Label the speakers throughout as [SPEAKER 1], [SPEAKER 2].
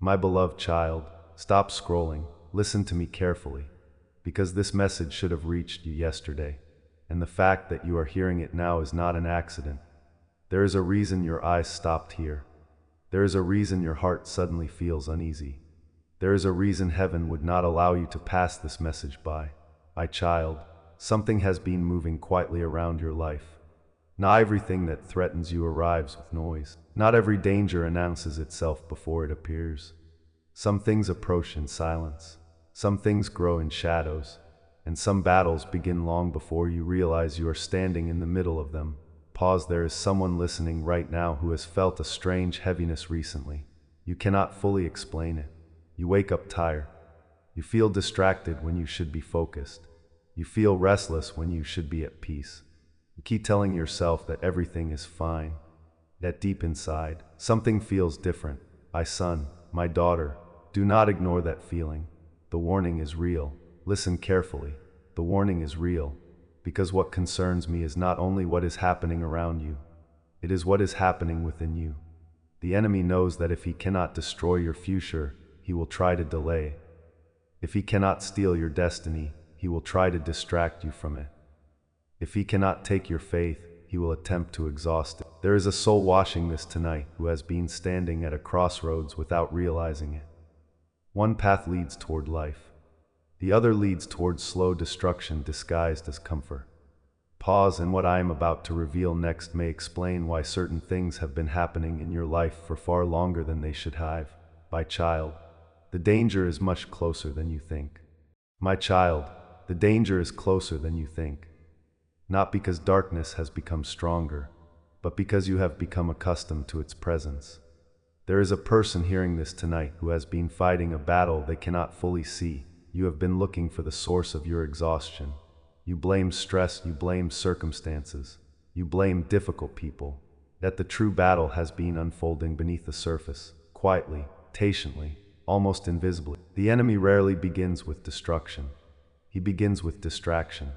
[SPEAKER 1] My beloved child, stop scrolling, listen to me carefully, because this message should have reached you yesterday, and the fact that you are hearing it now is not an accident. There is a reason your eyes stopped here. There is a reason your heart suddenly feels uneasy. There is a reason heaven would not allow you to pass this message by. My child, something has been moving quietly around your life. Not everything that threatens you arrives with noise. Not every danger announces itself before it appears. Some things approach in silence. Some things grow in shadows. And some battles begin long before you realize you are standing in the middle of them. Pause. There is someone listening right now who has felt a strange heaviness recently. You cannot fully explain it. You wake up tired. You feel distracted when you should be focused. You feel restless when you should be at peace. You keep telling yourself that everything is fine. Yet deep inside, something feels different. My son, my daughter, do not ignore that feeling. The warning is real. Listen carefully. The warning is real. Because what concerns me is not only what is happening around you, it is what is happening within you. The enemy knows that if he cannot destroy your future, he will try to delay. If he cannot steal your destiny, he will try to distract you from it. If he cannot take your faith, he will attempt to exhaust it. There is a soul watching this tonight who has been standing at a crossroads without realizing it. One path leads toward life. The other leads toward slow destruction disguised as comfort. Pause, and what I am about to reveal next may explain why certain things have been happening in your life for far longer than they should have. My child, the danger is much closer than you think. My child, the danger is closer than you think. Not because darkness has become stronger, but because you have become accustomed to its presence. There is a person hearing this tonight who has been fighting a battle they cannot fully see. You have been looking for the source of your exhaustion. You blame stress, you blame circumstances, you blame difficult people. Yet the true battle has been unfolding beneath the surface, quietly, patiently, almost invisibly. The enemy rarely begins with destruction. He begins with distraction.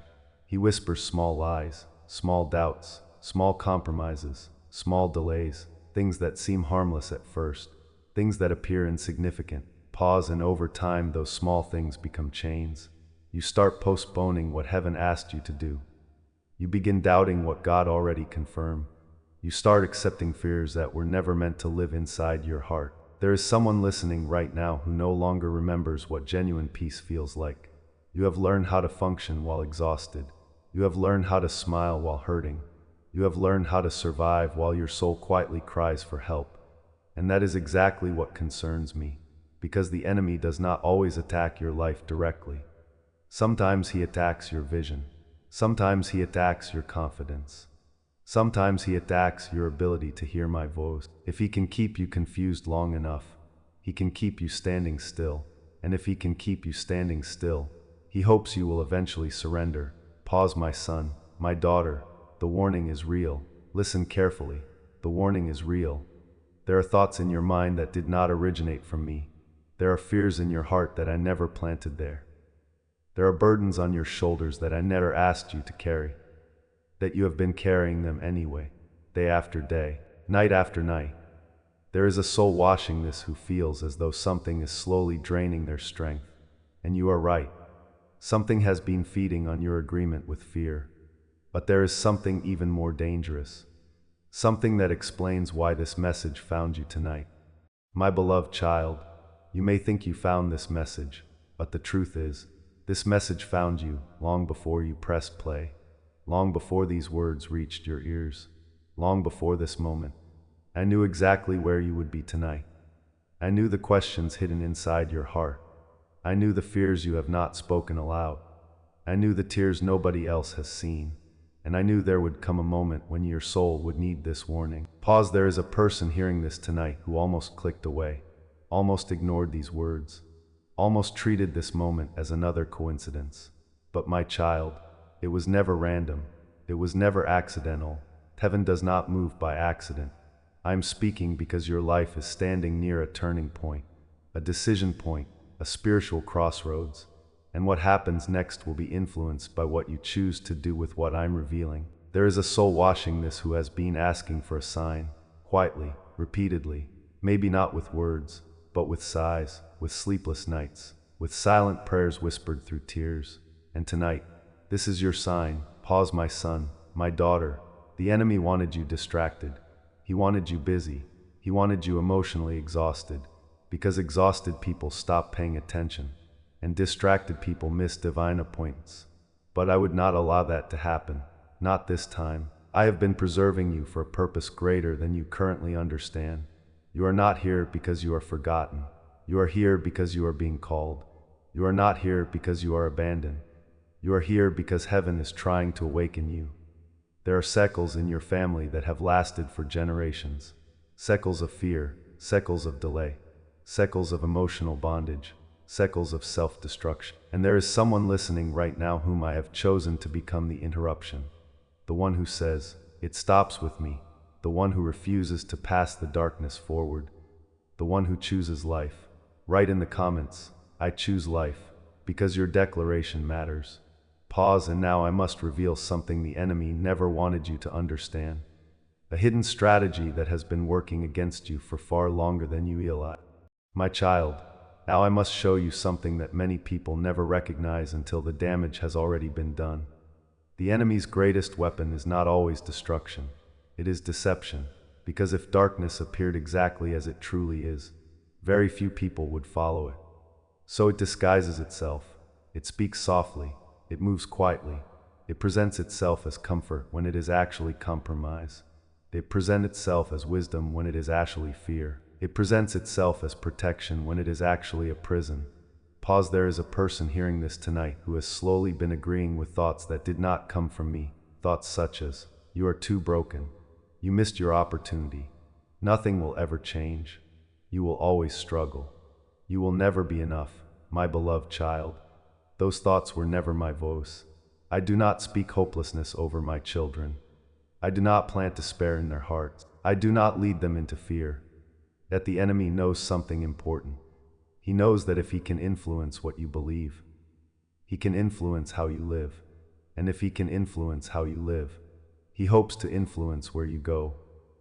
[SPEAKER 1] He whispers small lies, small doubts, small compromises, small delays, things that seem harmless at first, things that appear insignificant. Pause, and over time those small things become chains. You start postponing what heaven asked you to do. You begin doubting what God already confirmed. You start accepting fears that were never meant to live inside your heart. There is someone listening right now who no longer remembers what genuine peace feels like. You have learned how to function while exhausted. You have learned how to smile while hurting. You have learned how to survive while your soul quietly cries for help. And that is exactly what concerns me. Because the enemy does not always attack your life directly. Sometimes he attacks your vision. Sometimes he attacks your confidence. Sometimes he attacks your ability to hear my voice. If he can keep you confused long enough, he can keep you standing still. And if he can keep you standing still, he hopes you will eventually surrender. Pause, my son, my daughter. The warning is real. Listen carefully. The warning is real. There are thoughts in your mind that did not originate from me. There are fears in your heart that I never planted there. There are burdens on your shoulders that I never asked you to carry, that you have been carrying them anyway, day after day, night after night. There is a soul watching this who feels as though something is slowly draining their strength. And you are right. Something has been feeding on your agreement with fear. But there is something even more dangerous. Something that explains why this message found you tonight. My beloved child, you may think you found this message, but the truth is, this message found you long before you pressed play, long before these words reached your ears, long before this moment. I knew exactly where you would be tonight. I knew the questions hidden inside your heart. I knew the fears you have not spoken aloud. I knew the tears nobody else has seen. And I knew there would come a moment when your soul would need this warning. Pause, there is a person hearing this tonight who almost clicked away. Almost ignored these words, almost treated this moment as another coincidence. But my child, it was never random, it was never accidental. Heaven does not move by accident. I am speaking because your life is standing near a turning point, a decision point, a spiritual crossroads, and what happens next will be influenced by what you choose to do with what I'm revealing. There is a soul watching this who has been asking for a sign, quietly, repeatedly, maybe not with words, but with sighs, with sleepless nights, with silent prayers whispered through tears. And tonight, this is your sign. Pause, my son, my daughter. The enemy wanted you distracted. He wanted you busy. He wanted you emotionally exhausted, because exhausted people stop paying attention, and distracted people miss divine appointments. But I would not allow that to happen. Not this time. I have been preserving you for a purpose greater than you currently understand. You are not here because you are forgotten. You are here because you are being called. You are not here because you are abandoned. You are here because heaven is trying to awaken you. There are cycles in your family that have lasted for generations. Cycles of fear, cycles of delay, cycles of emotional bondage, cycles of self-destruction. And there is someone listening right now whom I have chosen to become the interruption. The one who says, "It stops with me." The one who refuses to pass the darkness forward. The one who chooses life. Write in the comments, "I choose life," because your declaration matters. Pause, and now I must reveal something the enemy never wanted you to understand. A hidden strategy that has been working against you for far longer than you realize. My child, now I must show you something that many people never recognize until the damage has already been done. The enemy's greatest weapon is not always destruction. It is deception, because if darkness appeared exactly as it truly is, very few people would follow it. So it disguises itself. It speaks softly. It moves quietly. It presents itself as comfort when it is actually compromise. It presents itself as wisdom when it is actually fear. It presents itself as protection when it is actually a prison. Pause. There is a person hearing this tonight who has slowly been agreeing with thoughts that did not come from me. Thoughts such as, "You are too broken. You missed your opportunity. Nothing will ever change. You will always struggle. You will never be enough, my beloved child." Those thoughts were never my voice. I do not speak hopelessness over my children. I do not plant despair in their hearts. I do not lead them into fear. Yet the enemy knows something important. He knows that if he can influence what you believe, he can influence how you live. And if he can influence how you live, he hopes to influence where you go.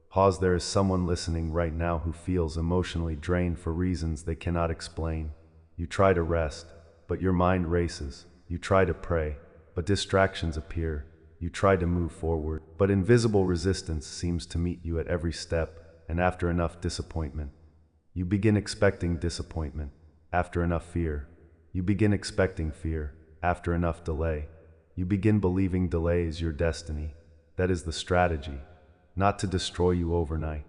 [SPEAKER 1] Pause. There is someone listening right now who feels emotionally drained for reasons they cannot explain. You try to rest, but your mind races. You try to pray, but distractions appear. You try to move forward, but invisible resistance seems to meet you at every step. And after enough disappointment, you begin expecting disappointment. After enough fear, you begin expecting fear. After enough delay, you begin believing delay is your destiny. That is the strategy, not to destroy you overnight,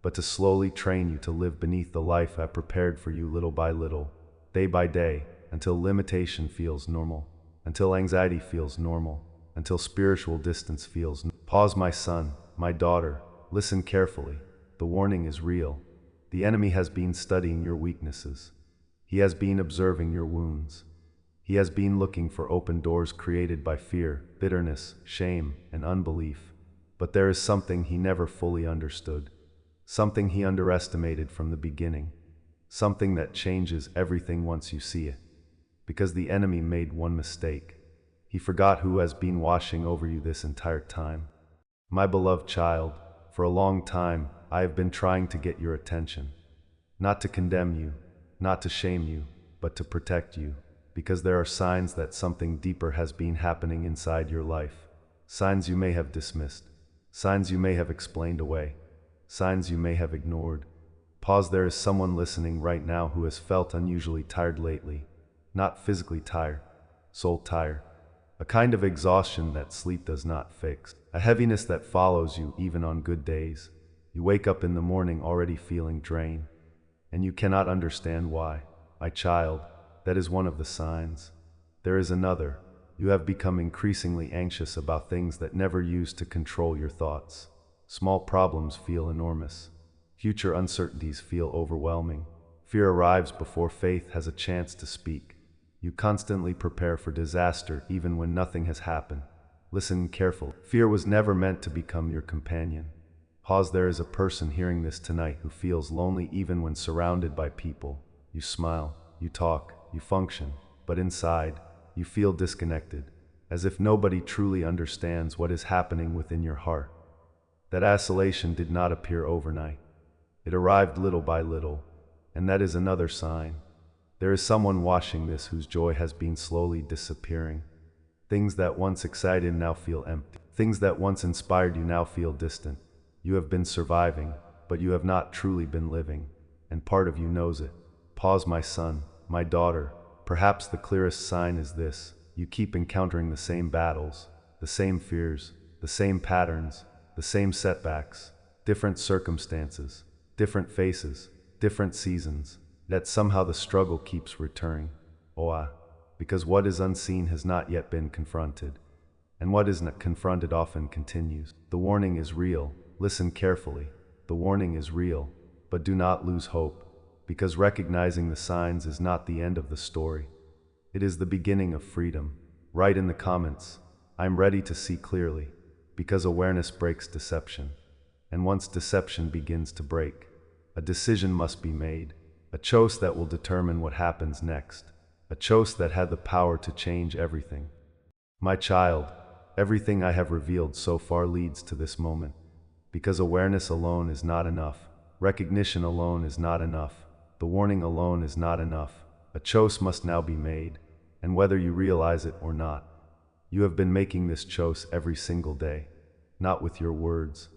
[SPEAKER 1] but to slowly train you to live beneath the life I prepared for you little by little, day by day, until limitation feels normal, until anxiety feels normal, until spiritual distance feels normal. Pause, my son, my daughter, listen carefully. The warning is real. The enemy has been studying your weaknesses. He has been observing your wounds. He has been looking for open doors created by fear, bitterness, shame, and unbelief. But there is something he never fully understood, something he underestimated from the beginning, something that changes everything once you see it. Because the enemy made one mistake. He forgot who has been watching over you this entire time. My beloved child, for a long time, I have been trying to get your attention. Not to condemn you, not to shame you, but to protect you. Because there are signs that something deeper has been happening inside your life. Signs you may have dismissed. Signs you may have explained away. Signs you may have ignored. Pause. There is someone listening right now who has felt unusually tired lately. Not physically tired, soul tired. A kind of exhaustion that sleep does not fix. A heaviness that follows you even on good days. You wake up in the morning already feeling drained, and you cannot understand why. My child, that is one of the signs. There is another. You have become increasingly anxious about things that never used to control your thoughts. Small problems feel enormous. Future uncertainties feel overwhelming. Fear arrives before faith has a chance to speak. You constantly prepare for disaster even when nothing has happened. Listen carefully. Fear was never meant to become your companion. Pause. There is a person hearing this tonight who feels lonely even when surrounded by people. You smile, you talk, you function, but inside, you feel disconnected, as if nobody truly understands what is happening within your heart. That isolation did not appear overnight. It arrived little by little. and that is another sign. There is someone watching this whose joy has been slowly disappearing. Things that once excited now feel empty. Things that once inspired you now feel distant. You have been surviving, but you have not truly been living, and part of you knows it. Pause, my son, my daughter. Perhaps the clearest sign is this: you keep encountering the same battles, the same fears, the same patterns, the same setbacks, different circumstances, different faces, different seasons, yet somehow the struggle keeps returning. Because what is unseen has not yet been confronted, and what is not confronted often continues. The warning is real. Listen carefully. The warning is real, but do not lose hope, because recognizing the signs is not the end of the story. It is the beginning of freedom. Write in the comments, "I'm ready to see clearly," because awareness breaks deception. And once deception begins to break, a decision must be made, a choice that will determine what happens next, a choice that had the power to change everything. My child, everything I have revealed so far leads to this moment, because awareness alone is not enough, recognition alone is not enough, the warning alone is not enough. A choice must now be made, and whether you realize it or not, you have been making this choice every single day, not with your words,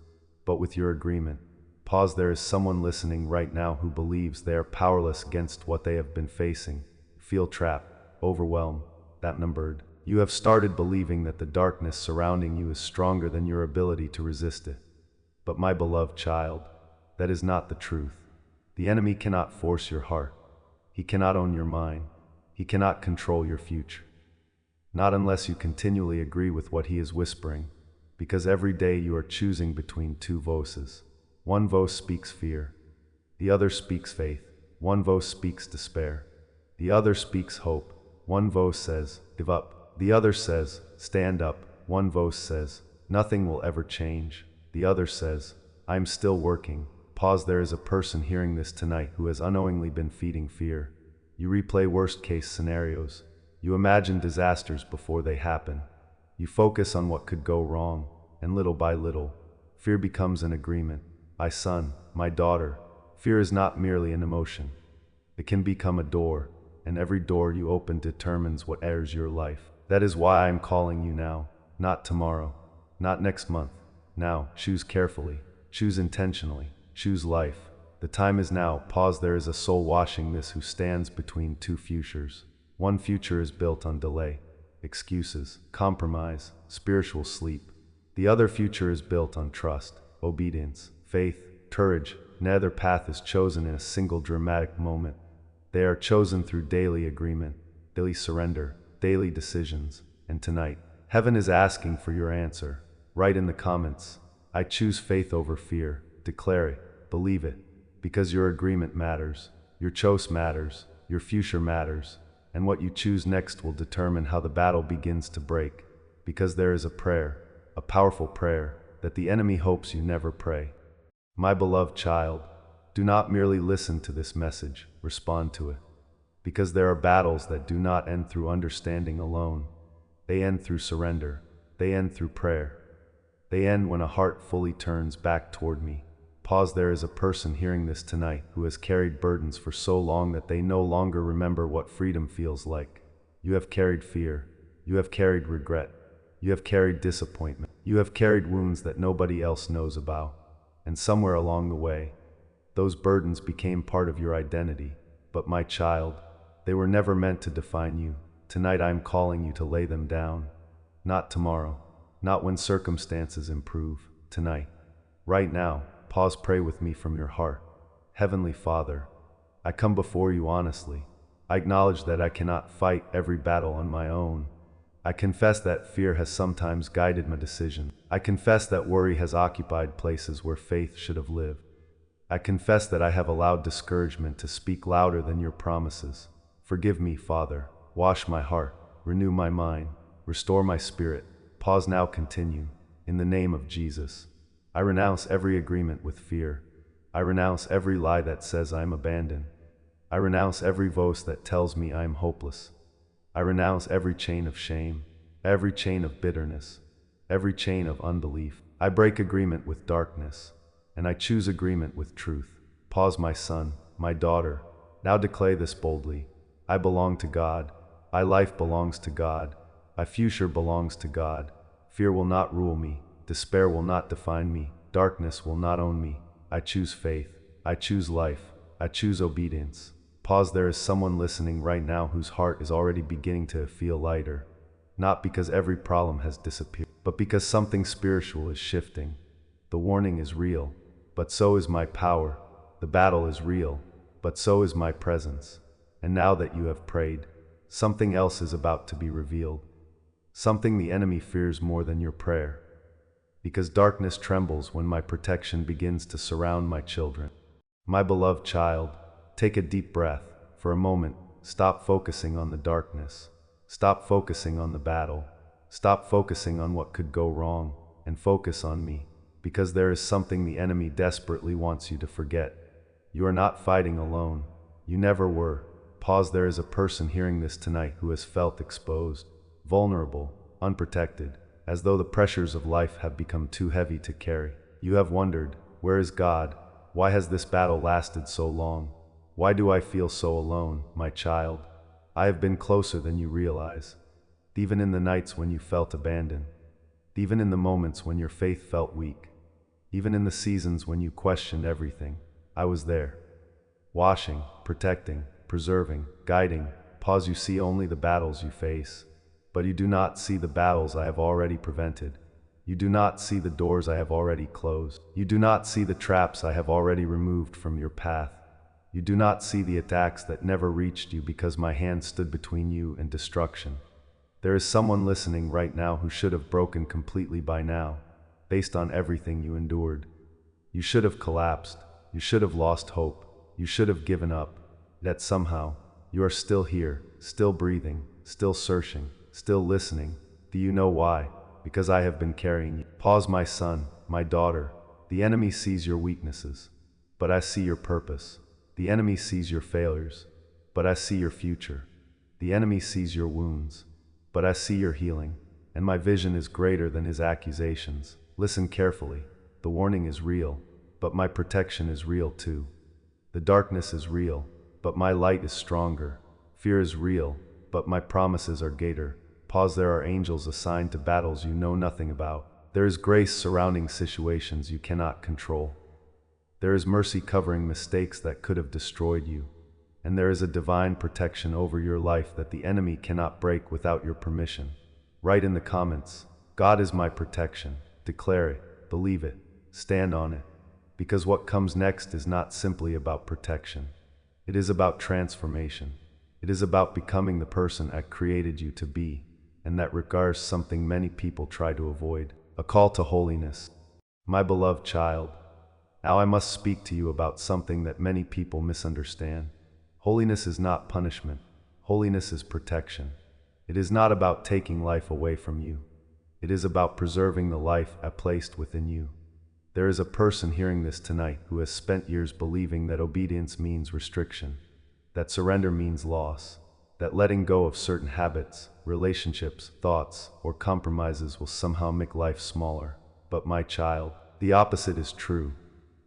[SPEAKER 1] but with your agreement. Pause. There is someone listening right now who believes they are powerless against what they have been facing. Feel trapped, overwhelmed, that numbered. You have started believing that the darkness surrounding you is stronger than your ability to resist it. But my beloved child, that is not the truth. The enemy cannot force your heart. He cannot own your mind. He cannot control your future. Not unless you continually agree with what he is whispering, because every day you are choosing between two voices. One voice speaks fear. The other speaks faith. One voice speaks despair. The other speaks hope. One voice says, "Give up." The other says, "Stand up." One voice says, "Nothing will ever change." The other says, "I'm still working." Pause. There is a person hearing this tonight who has unknowingly been feeding fear. You replay worst-case scenarios. You imagine disasters before they happen. You focus on what could go wrong, and little by little, fear becomes an agreement. My son, my daughter, fear is not merely an emotion. It can become a door, and every door you open determines what enters your life. That is why I am calling you now, not tomorrow, not next month. Now, choose carefully, choose intentionally, choose life. The time is now. Pause. There is a soul watching this who stands between two futures. One future is built on delay, excuses, compromise, spiritual sleep. The other future is built on trust, obedience, faith, courage. Neither path is chosen in a single dramatic moment. They are chosen through daily agreement, daily surrender, daily decisions. And tonight, heaven is asking for your answer. Write in the comments, "I choose faith over fear." Declare it, believe it, because your agreement matters, your choice matters, your future matters, and what you choose next will determine how the battle begins to break, because there is a prayer, a powerful prayer, that the enemy hopes you never pray. My beloved child, do not merely listen to this message, respond to it, because there are battles that do not end through understanding alone. They end through surrender, they end through prayer. They end when a heart fully turns back toward me. Pause. There is a person hearing this tonight who has carried burdens for so long that they no longer remember what freedom feels like. You have carried fear. You have carried regret. You have carried disappointment. You have carried wounds that nobody else knows about. And somewhere along the way, those burdens became part of your identity. But my child, they were never meant to define you. Tonight I am calling you to lay them down. Not tomorrow. Not when circumstances improve. Tonight. Right now. Pause. Pray with me from your heart. Heavenly Father, I come before you honestly. I acknowledge that I cannot fight every battle on my own. I confess that fear has sometimes guided my decision. I confess that worry has occupied places where faith should have lived. I confess that I have allowed discouragement to speak louder than your promises. Forgive me, Father. Wash my heart. Renew my mind. Restore my spirit. Pause. Now continue. In the name of Jesus, I renounce every agreement with fear. I renounce every lie that says I am abandoned. I renounce every voice that tells me I am hopeless. I renounce every chain of shame, every chain of bitterness, every chain of unbelief. I break agreement with darkness, and I choose agreement with truth. Pause. My son, my daughter. Now declare this boldly. I belong to God. My life belongs to God. My future belongs to God. Fear will not rule me. Despair will not define me. Darkness will not own me. I choose faith. I choose life. I choose obedience. Pause. There is someone listening right now whose heart is already beginning to feel lighter. Not because every problem has disappeared, but because something spiritual is shifting. The warning is real, but so is my power. The battle is real, but so is my presence. And now that you have prayed, something else is about to be revealed. Something the enemy fears more than your prayer. Because darkness trembles when my protection begins to surround my children. My beloved child, take a deep breath. For a moment, stop focusing on the darkness. Stop focusing on the battle. Stop focusing on what could go wrong, and focus on me, because there is something the enemy desperately wants you to forget. You are not fighting alone. You never were. Pause. There is a person hearing this tonight who has felt exposed, vulnerable, unprotected, as though the pressures of life have become too heavy to carry. You have wondered, where is God? Why has this battle lasted so long? Why do I feel so alone, my child? I have been closer than you realize. Even in the nights when you felt abandoned. Even in the moments when your faith felt weak. Even in the seasons when you questioned everything, I was there. Washing, protecting, preserving, guiding. Pause. You see only the battles you face, but you do not see the battles I have already prevented. You do not see the doors I have already closed. You do not see the traps I have already removed from your path. You do not see the attacks that never reached you because my hand stood between you and destruction. There is someone listening right now who should have broken completely by now, based on everything you endured. You should have collapsed. You should have lost hope. You should have given up. Yet somehow, you are still here, still breathing, still searching, still listening. Do you know why? Because I have been carrying you. Pause. My son, my daughter. The enemy sees your weaknesses, but I see your purpose. The enemy sees your failures, but I see your future. The enemy sees your wounds, but I see your healing, and my vision is greater than his accusations. Listen carefully. The warning is real, but my protection is real too. The darkness is real, but my light is stronger. Fear is real, but my promises are greater. Pause. There are angels assigned to battles you know nothing about. There is grace surrounding situations you cannot control. There is mercy covering mistakes that could have destroyed you. And there is a divine protection over your life that the enemy cannot break without your permission. Write in the comments, God is my protection. Declare it, believe it, stand on it. Because what comes next is not simply about protection. It is about transformation. It is about becoming the person I created you to be, and that requires something many people try to avoid, a call to holiness. My beloved child, now I must speak to you about something that many people misunderstand. Holiness is not punishment. Holiness is protection. It is not about taking life away from you. It is about preserving the life I placed within you. There is a person hearing this tonight who has spent years believing that obedience means restriction, that surrender means loss, that letting go of certain habits, relationships, thoughts, or compromises will somehow make life smaller. But my child, the opposite is true.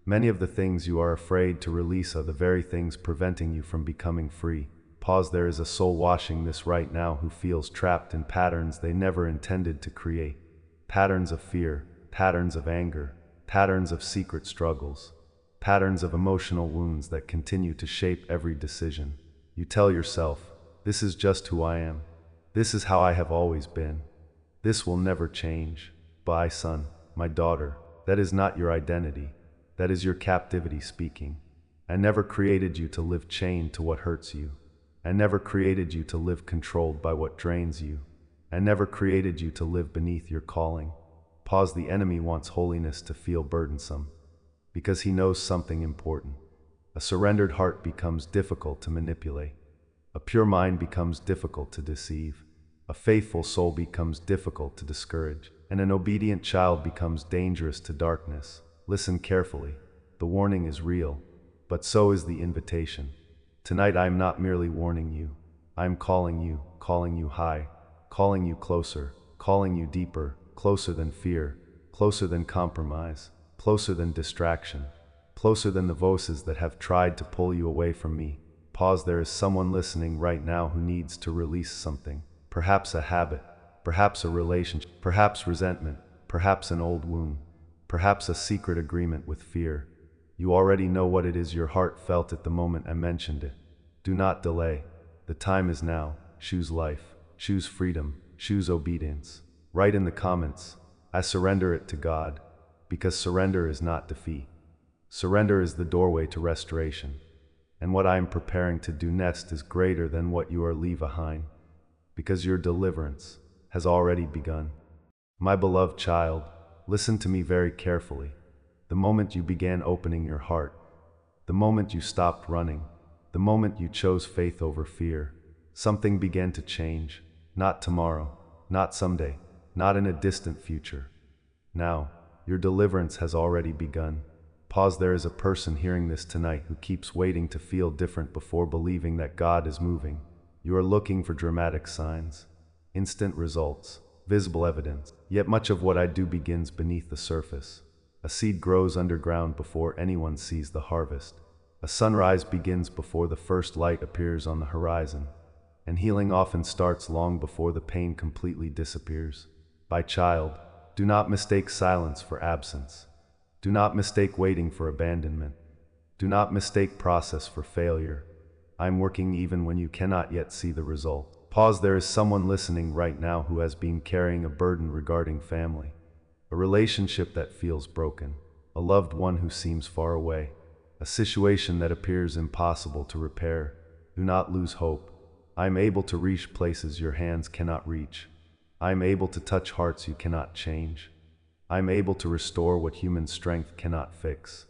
[SPEAKER 1] Many of the things you are afraid to release are the very things preventing you from becoming free. Pause. There is a soul watching this right now who feels trapped in patterns they never intended to create. Patterns of fear, patterns of anger, patterns of secret struggles, patterns of emotional wounds that continue to shape every decision. You tell yourself, this is just who I am. This is how I have always been. This will never change. But son, my daughter, that is not your identity. That is your captivity speaking. I never created you to live chained to what hurts you. I never created you to live controlled by what drains you. I never created you to live beneath your calling. Pause. The enemy wants holiness to feel burdensome, because he knows something important. A surrendered heart becomes difficult to manipulate. A pure mind becomes difficult to deceive. A faithful soul becomes difficult to discourage. And an obedient child becomes dangerous to darkness. Listen carefully. The warning is real, but so is the invitation. Tonight I am not merely warning you. I am calling you high, calling you closer, calling you deeper, closer than fear, closer than compromise, closer than distraction. closer than the voices that have tried to pull you away from me. Pause, there is someone listening right now who needs to release something. Perhaps a habit, perhaps a relationship, perhaps resentment, perhaps an old wound, perhaps a secret agreement with fear. You already know what it is your heart felt at the moment I mentioned it. Do not delay. The time is now. Choose life. Choose freedom. Choose obedience. Write in the comments, I surrender it to God, because surrender is not defeat. Surrender is the doorway to restoration. And what I am preparing to do next is greater than what you are leave behind, because your deliverance has already begun. My beloved child, listen to me very carefully. The moment you began opening your heart, the moment you stopped running, the moment you chose faith over fear, something began to change. Not tomorrow, not someday, not in a distant future. Now, your deliverance has already begun. Pause, there is a person hearing this tonight who keeps waiting to feel different before believing that God is moving. You are looking for dramatic signs, instant results, visible evidence. Yet much of what I do begins beneath the surface. A seed grows underground before anyone sees the harvest. A sunrise begins before the first light appears on the horizon. And healing often starts long before the pain completely disappears. My child, do not mistake silence for absence. Do not mistake waiting for abandonment. Do not mistake process for failure. I am working even when you cannot yet see the result. Pause, there is someone listening right now who has been carrying a burden regarding family. A relationship that feels broken. A loved one who seems far away. A situation that appears impossible to repair. Do not lose hope. I am able to reach places your hands cannot reach. I am able to touch hearts you cannot change. I am able to restore what human strength cannot fix.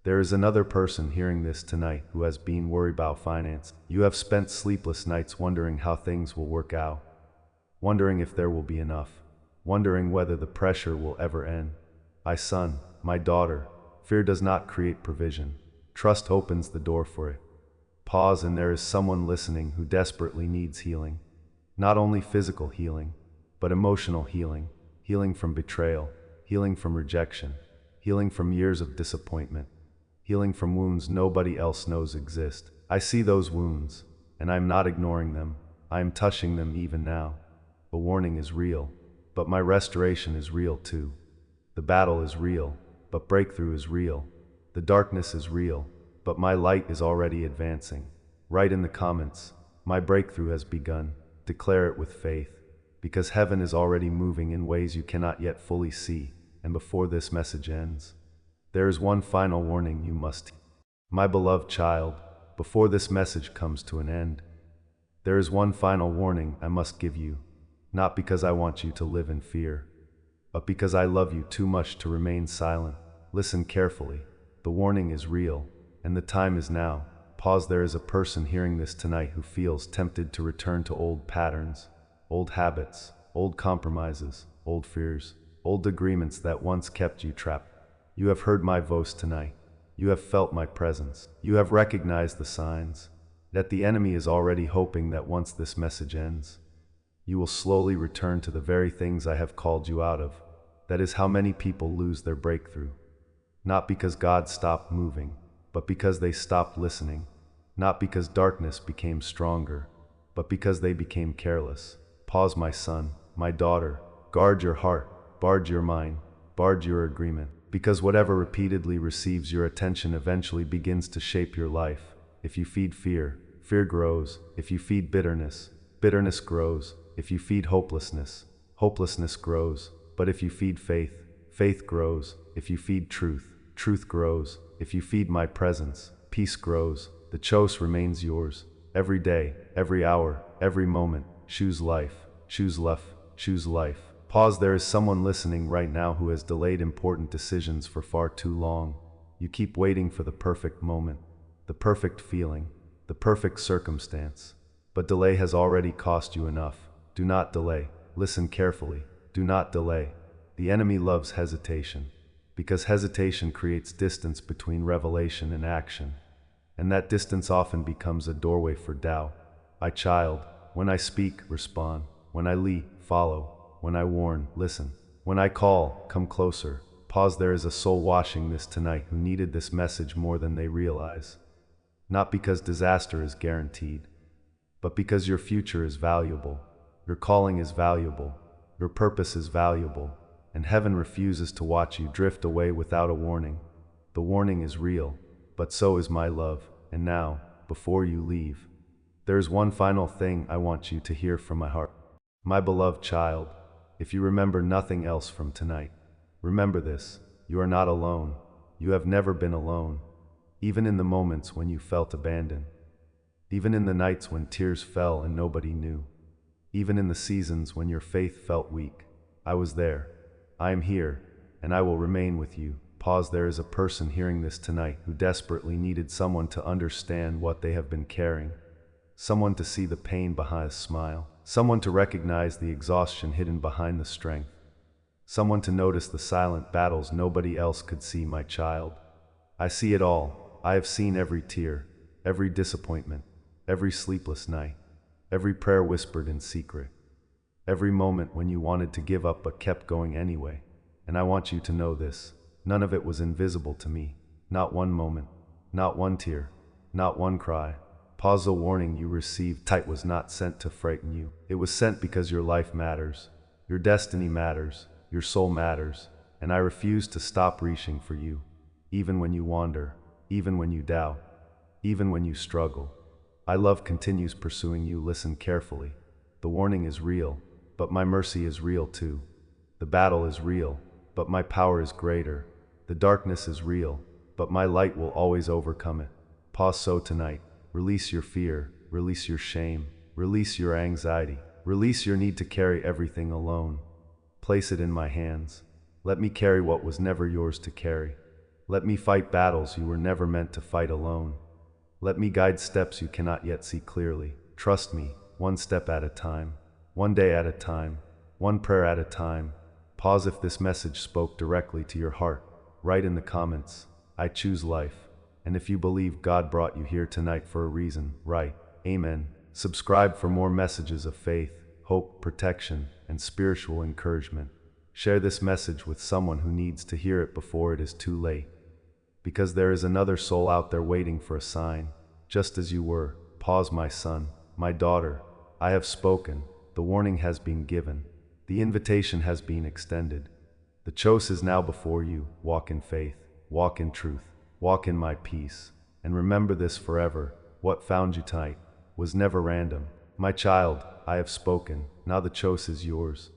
[SPEAKER 1] There is another person hearing this tonight who has been worried about finance. You have spent sleepless nights wondering how things will work out, wondering if there will be enough, wondering whether the pressure will ever end. My son, my daughter, fear does not create provision. Trust opens the door for it. Pause, and there is someone listening who desperately needs healing. Not only physical healing, but emotional healing. Healing from betrayal, healing from rejection, healing from years of disappointment, healing from wounds nobody else knows exist. I see those wounds, and I am not ignoring them. I am touching them even now. The warning is real, but my restoration is real too. The battle is real, but breakthrough is real. The darkness is real, but my light is already advancing. Write in the comments, my breakthrough has begun. Declare it with faith, because heaven is already moving in ways you cannot yet fully see. And before this message ends, there is one final warning you must heed. My beloved child, before this message comes to an end, there is one final warning I must give you, not because I want you to live in fear, but because I love you too much to remain silent. Listen carefully. The warning is real, and the time is now. Pause, there is a person hearing this tonight who feels tempted to return to old patterns, old habits, old compromises, old fears, old agreements that once kept you trapped. You have heard my voice tonight. You have felt my presence. You have recognized the signs that the enemy is already hoping that once this message ends, you will slowly return to the very things I have called you out of. That is how many people lose their breakthrough. Not because God stopped moving, but because they stopped listening. Not because darkness became stronger, but because they became careless. Pause, my son, my daughter. Guard your heart, guard your mind, guard your agreement. Because whatever repeatedly receives your attention eventually begins to shape your life. If you feed fear, fear grows. If you feed bitterness, bitterness grows. If you feed hopelessness, hopelessness grows. But if you feed faith, faith grows. If you feed truth, truth grows. If you feed my presence, peace grows. The choice remains yours. Every day, every hour, every moment. Choose life, choose love, choose life. Pause, there is someone listening right now who has delayed important decisions for far too long. You keep waiting for the perfect moment, the perfect feeling, the perfect circumstance. But delay has already cost you enough. Do not delay. Listen carefully. Do not delay. The enemy loves hesitation, because hesitation creates distance between revelation and action. And that distance often becomes a doorway for doubt. My child, when I speak, respond. When I lead, follow. When I warn, listen. When I call, come closer. Pause, there is a soul watching this tonight who needed this message more than they realize. Not because disaster is guaranteed, but because your future is valuable, your calling is valuable, your purpose is valuable, and heaven refuses to watch you drift away without a warning. The warning is real, but so is my love. And now, before you leave, there is one final thing I want you to hear from my heart. My beloved child, if you remember nothing else from tonight, remember this: you are not alone. You have never been alone. Even in the moments when you felt abandoned, even in the nights when tears fell and nobody knew, even in the seasons when your faith felt weak, I was there. I am here, and I will remain with you. Pause, there is a person hearing this tonight who desperately needed someone to understand what they have been carrying, someone to see the pain behind a smile, someone to recognize the exhaustion hidden behind the strength, someone to notice the silent battles nobody else could see. My child, I see it all. I have seen every tear, every disappointment, every sleepless night, every prayer whispered in secret, every moment when you wanted to give up but kept going anyway. And I want you to know this: none of it was invisible to me. Not one moment, not one tear, not one cry. Pause, the warning you received tight was not sent to frighten you. It was sent because your life matters, your destiny matters, your soul matters, and I refuse to stop reaching for you, even when you wander, even when you doubt, even when you struggle. My love continues pursuing you. Listen carefully. The warning is real, but my mercy is real too. The battle is real, but my power is greater. The darkness is real, but my light will always overcome it. Pause. So tonight, release your fear, release your shame, release your anxiety, release your need to carry everything alone. Place it in my hands. Let me carry what was never yours to carry. Let me fight battles you were never meant to fight alone. Let me guide steps you cannot yet see clearly. Trust me, one step at a time, one day at a time, one prayer at a time. Pause. If this message spoke directly to your heart, write in the comments, "I choose life." And if you believe God brought you here tonight for a reason, write, "Amen." Subscribe for more messages of faith, hope, protection, and spiritual encouragement. Share this message with someone who needs to hear it before it is too late. Because there is another soul out there waiting for a sign, just as you were. Pause, my son, my daughter. I have spoken. The warning has been given. The invitation has been extended. The choice is now before you. Walk in faith, walk in truth, walk in my peace. And remember this forever: what found you tonight was never random. My child, I have spoken. Now the choice is yours.